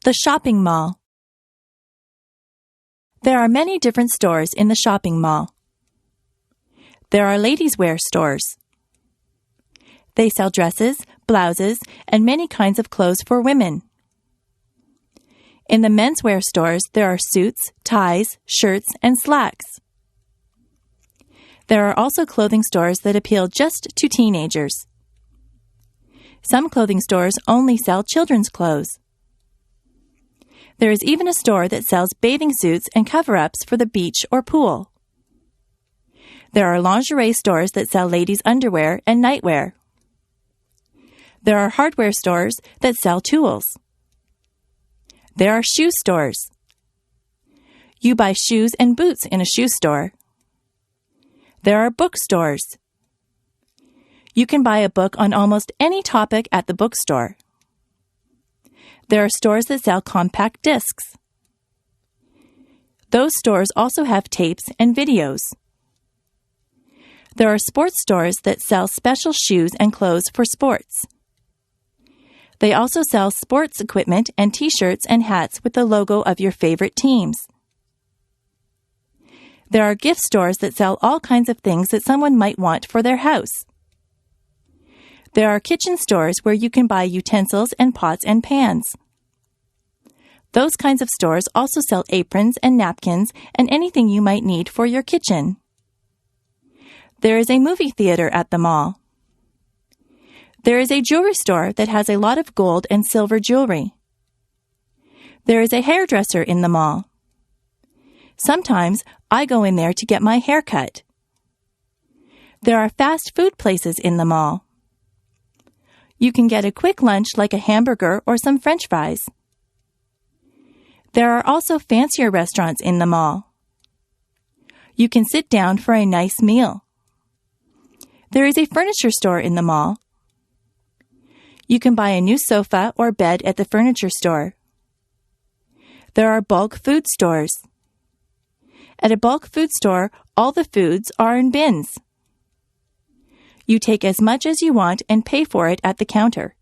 The shopping mall. There are many different stores in the shopping mall. There are ladies' wear stores. They sell dresses, blouses, and many kinds of clothes for women. In the menswear stores, there are suits, ties, shirts, and slacks. There are also clothing stores that appeal just to teenagers. Some clothing stores only sell children's clothes. There is even a store that sells bathing suits and cover-ups for the beach or pool. There are lingerie stores that sell ladies' underwear and nightwear. There are hardware stores that sell tools. There are shoe stores. You buy shoes and boots in a shoe store. There are bookstores. You can buy a book on almost any topic at the bookstore. There are stores that sell compact discs. Those stores also have tapes and videos. There are sports stores that sell special shoes and clothes for sports. They also sell sports equipment and t-shirts and hats with the logo of your favorite teams. There are gift stores that sell all kinds of things that someone might want for their house. There are kitchen stores where you can buy utensils and pots and pans. Those kinds of stores also sell aprons and napkins and anything you might need for your kitchen. There is a movie theater at the mall. There is a jewelry store that has a lot of gold and silver jewelry. There is a hairdresser in the mall. Sometimes I go in there to get my hair cut. There are fast food places in the mall. You can get a quick lunch like a hamburger or some French fries. There are also fancier restaurants in the mall. You can sit down for a nice meal. There is a furniture store in the mall. You can buy a new sofa or bed at the furniture store. There are bulk food stores. At a bulk food store, all the foods are in bins. You take as much as you want and pay for it at the counter.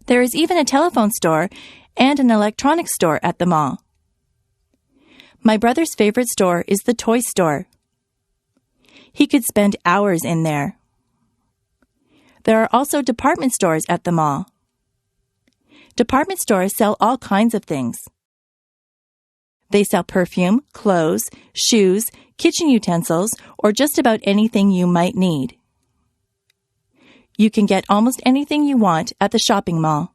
There is even a telephone store and an electronics store at the mall. My brother's favorite store is the toy store. He could spend hours in there. There are also department stores at the mall. Department stores sell all kinds of things. They sell perfume, clothes, shoes, kitchen utensils, or just about anything you might need. You can get almost anything you want at the shopping mall.